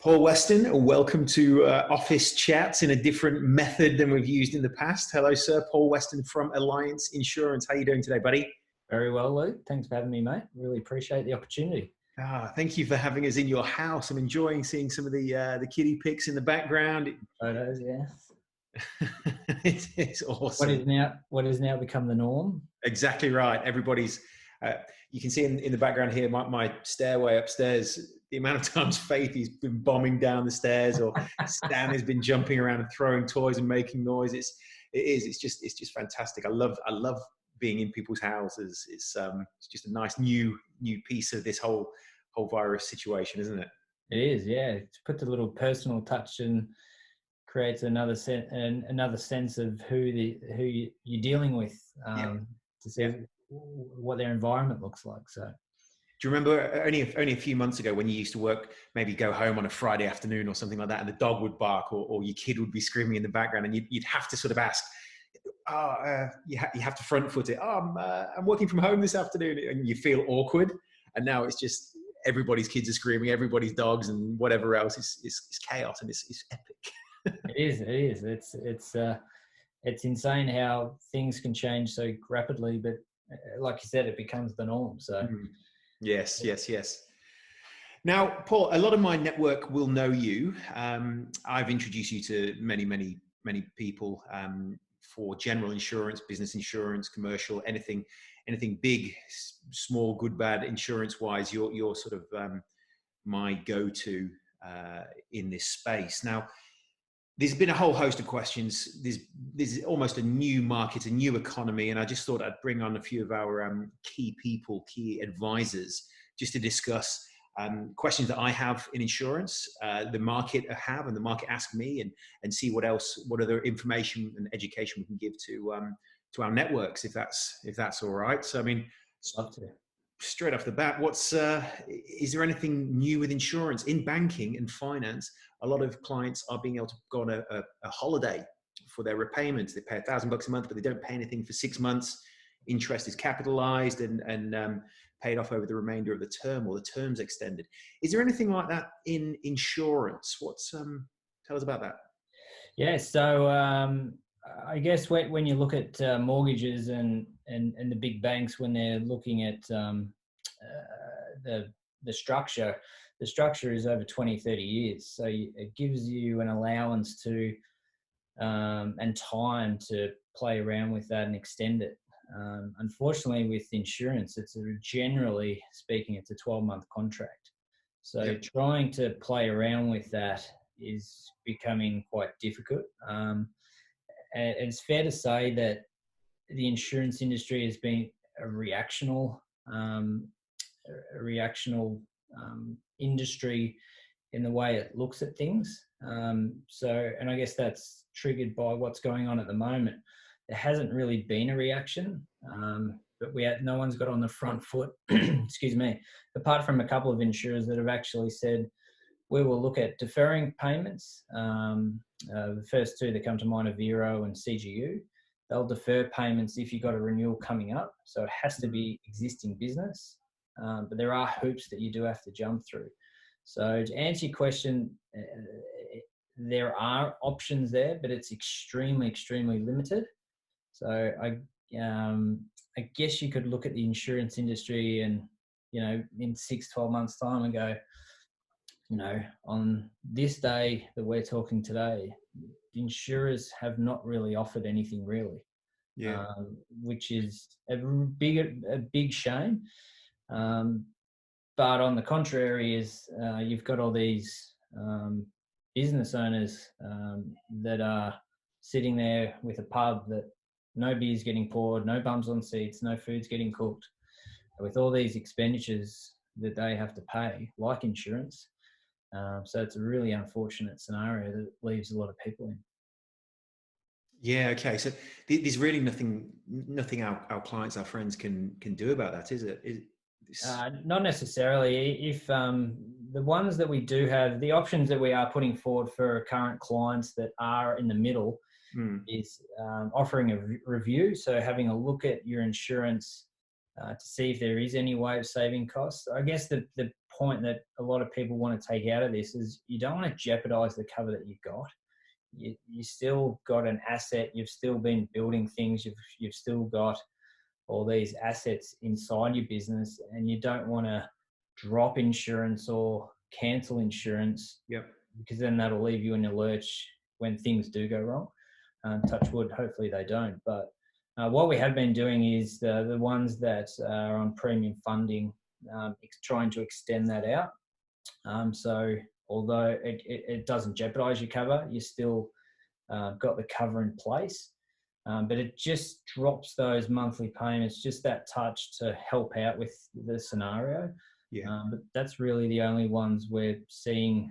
Paul Weston, welcome to Office Chats in a different method than we've used in the past. Hello, sir. Paul Weston from Alliance Insurance. How are you doing today, buddy? Very well, Luke. Thanks for having me, mate. Really appreciate the opportunity. Thank you for having us in your house. I'm enjoying seeing some of the kiddie pics in the background. Photos, yeah. It's awesome. What is now become the norm? Exactly right. Everybody's. You can see in the background here my stairway upstairs. The amount of times Faithy's been bombing down the stairs, or Stan has been jumping around and throwing toys and making noise. It's just fantastic. I love being in people's houses. It's just a nice new piece of this whole virus situation, isn't it? It is, yeah. To put the little personal touch and creates another sense of who you're dealing with, to see what their environment looks like. So, do you remember only a few months ago when you used to work, maybe go home on a Friday afternoon or something like that, and the dog would bark or your kid would be screaming in the background, and you'd have to sort of ask, you have to front foot it. I'm working from home this afternoon, and you feel awkward. And now it's just everybody's kids are screaming, everybody's dogs and whatever else. It's chaos, and it's epic. It is. It's insane how things can change so rapidly, but like you said, it becomes the norm. So yes. Now, Paul, a lot of my network will know you. I've introduced you to many people for general insurance, business insurance, commercial, anything big, small, good, bad, insurance-wise. You're sort of my go-to in this space. Now, there's been a whole host of questions. There's almost a new market, a new economy, and I just thought I'd bring on a few of our key advisors just to discuss questions that I have in insurance, the market have, and the market ask me, and see what other information and education we can give to our networks, if that's all right. So, I mean, straight off the bat, is there anything new with insurance in banking and finance? A lot of clients are being able to go on a holiday for their repayments. They pay $1,000 a month, but they don't pay anything for 6 months. Interest is capitalized and paid off over the remainder of the term, or the term's extended. Is there anything like that in insurance? Tell us about that. Yeah, so I guess when you look at mortgages and the big banks, when they're looking at the structure is over 20, 30 years. So it gives you an allowance to and time to play around with that and extend it. Unfortunately, with insurance, generally speaking, it's a 12-month contract. So trying to play around with that is becoming quite difficult. And it's fair to say that the insurance industry has been a reactional industry in the way it looks at things. And I guess that's triggered by what's going on at the moment. There hasn't really been a reaction, but no one's got on the front foot, excuse me, apart from a couple of insurers that have actually said, we will look at deferring payments. The first two that come to mind are Vero and CGU. They'll defer payments if you've got a renewal coming up. So it has to be existing business, but there are hoops that you do have to jump through. So to answer your question, there are options there, but it's extremely, extremely limited. So I guess you could look at the insurance industry and, in 6-12 months time and go, on this day that we're talking today, the insurers have not really offered anything really, which is a big shame. But on the contrary is you've got all these business owners that are sitting there with a pub that no beer's getting poured, no bums on seats, no food's getting cooked, with all these expenditures that they have to pay, like insurance. So it's a really unfortunate scenario that leaves a lot of people in. Yeah. Okay. So there's really nothing our clients, our friends can do about that, is it? Not necessarily. If the ones that we do have, the options that we are putting forward for current clients that are in the middle is offering a review. So having a look at your insurance to see if there is any way of saving costs. I guess the point that a lot of people want to take out of this is you don't want to jeopardize the cover that you've got. You still got an asset. You've still been building things. You've still got all these assets inside your business, and you don't want to drop insurance or cancel insurance. Yep. Because then that'll leave you in a lurch when things do go wrong. Touch wood, hopefully they don't. But what we have been doing is the ones that are on premium funding, trying to extend that out. So although it doesn't jeopardize your cover, you still got the cover in place. But it just drops those monthly payments, just that touch to help out with the scenario. Yeah. But that's really the only ones we're seeing,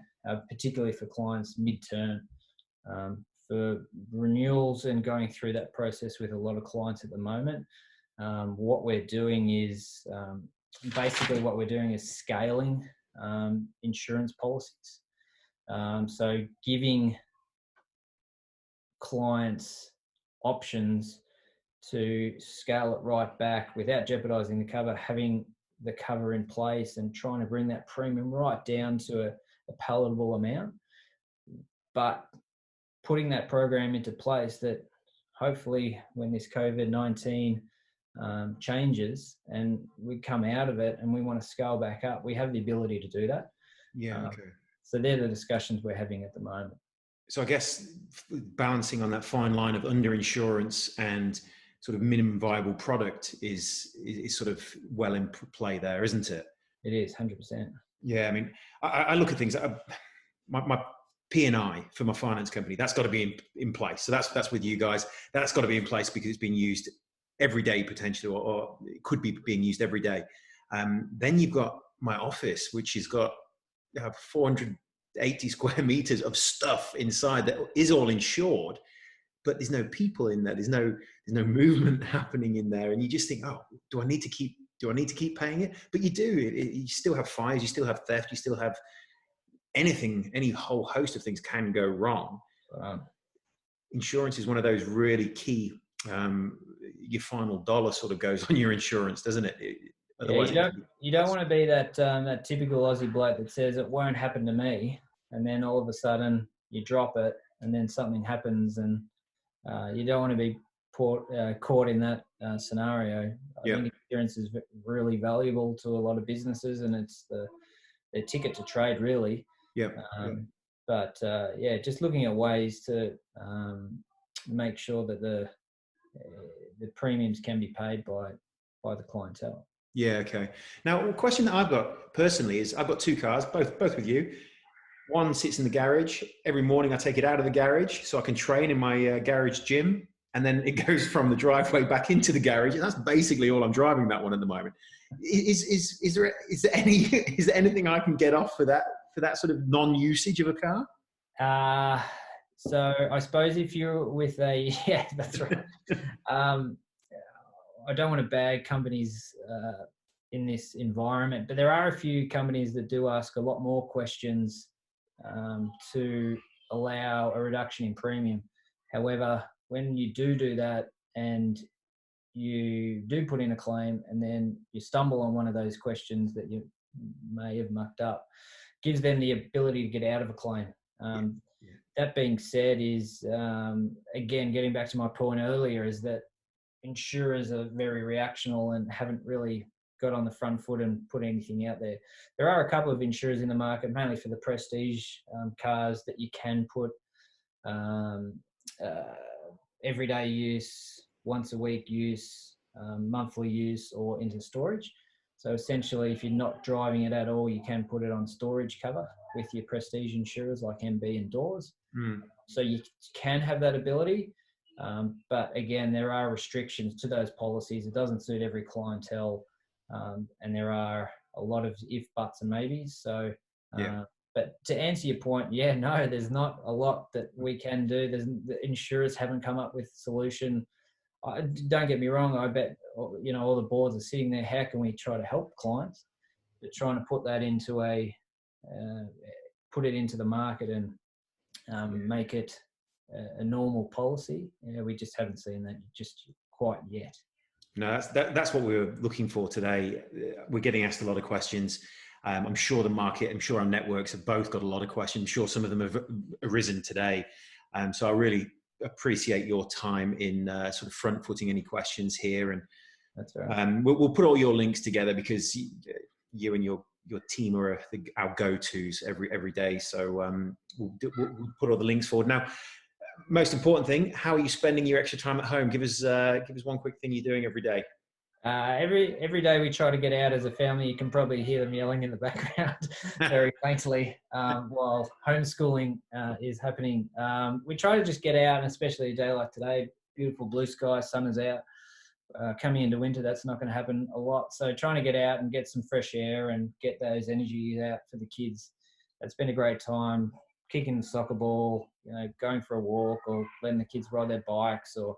particularly for clients mid-term. For renewals and going through that process with a lot of clients at the moment, what we're doing is scaling insurance policies. So giving clients options to scale it right back without jeopardizing the cover, having the cover in place and trying to bring that premium right down to a palatable amount. But putting that program into place that hopefully when this COVID-19 changes and we come out of it and we want to scale back up, we have the ability to do that. Yeah. Okay. So they're the discussions we're having at the moment. So I guess balancing on that fine line of underinsurance and sort of minimum viable product is sort of well in play there, isn't it? It is 100%. Yeah. I mean, I look at things, my P&I for my finance company, that's got to be in place. So that's with you guys. That's got to be in place because it's being used every day potentially, or it could be being used every day. Then you've got my office, which has got 480 square meters of stuff inside that is all insured, but there's no people in there. There's no movement happening in there. And you just think, oh, do I need to keep paying it? But you do. You still have fires, you still have theft, you still have any whole host of things can go wrong. Insurance is one of those really key, your final dollar sort of goes on your insurance, doesn't it? Otherwise, you don't want to be that typical Aussie bloke that says it won't happen to me, and then all of a sudden you drop it, and then something happens, and you don't want to be caught in that scenario. I think insurance is really valuable to a lot of businesses, and it's their ticket to trade, really. But just looking at ways to make sure that the premiums can be paid by the clientele. Yeah. Okay. Now, a question that I've got personally is I've got two cars, both with you. One sits in the garage. Every morning I take it out of the garage so I can train in my garage gym, and then it goes from the driveway back into the garage, and that's basically all I'm driving that one at the moment. Is there anything I can get off for that sort of non-usage of a car? So I suppose if you're with that's right. I don't want to bag companies in this environment, but there are a few companies that do ask a lot more questions to allow a reduction in premium. However, when you do that and you do put in a claim and then you stumble on one of those questions that you may have mucked up, gives them the ability to get out of a claim. That being said, is again, getting back to my point earlier, is that insurers are very reactional and haven't really got on the front foot and put anything out there. There are a couple of insurers in the market, mainly for the prestige cars, that you can put everyday use, once a week use, monthly use, or into storage. So essentially, if you're not driving it at all, you can put it on storage cover with your prestige insurers like MB and Doors. So you can have that ability. But again, there are restrictions to those policies. It doesn't suit every clientele. And there are a lot of if, buts, and maybes. So, but to answer your point, no, there's not a lot that we can do. The insurers haven't come up with a solution. Don't get me wrong. I bet, all the boards are sitting there. How can we try to help clients? But trying to put that into put it into the market and make it a normal policy. We just haven't seen that just quite yet. No, that's what we were looking for today. We're getting asked a lot of questions. I'm sure the market, I'm sure our networks have both got a lot of questions. I'm sure some of them have arisen today. So I really appreciate your time in sort of front footing any questions here. And that's right. We'll put all your links together because you and your team are our go-tos every day. So we'll put all the links forward. Now, most important thing, how are you spending your extra time at home? Give us one quick thing you're doing every day. Every day we try to get out as a family. You can probably hear them yelling in the background very faintly while homeschooling is happening. We try to just get out, and especially a day like today, beautiful blue sky, sun is out. Coming into winter, that's not going to happen a lot. So trying to get out and get some fresh air and get those energies out for the kids. It's been a great time. Kicking the soccer ball, going for a walk, or letting the kids ride their bikes, or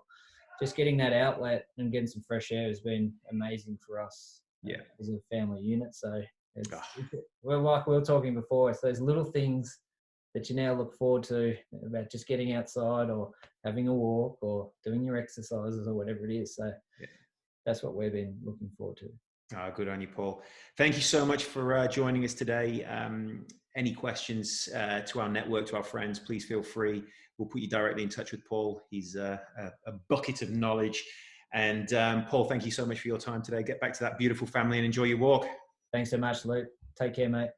just getting that outlet and getting some fresh air has been amazing for us. Yeah, as a family unit. So well, like we were talking before, it's those little things that you now look forward to, about just getting outside or having a walk or doing your exercises or whatever it is. So that's what we've been looking forward to. Good on you, Paul. Thank you so much for joining us today. Any questions to our network, to our friends, please feel free. We'll put you directly in touch with Paul. He's a bucket of knowledge. And Paul, thank you so much for your time today. Get back to that beautiful family and enjoy your walk. Thanks so much, Luke. Take care, mate.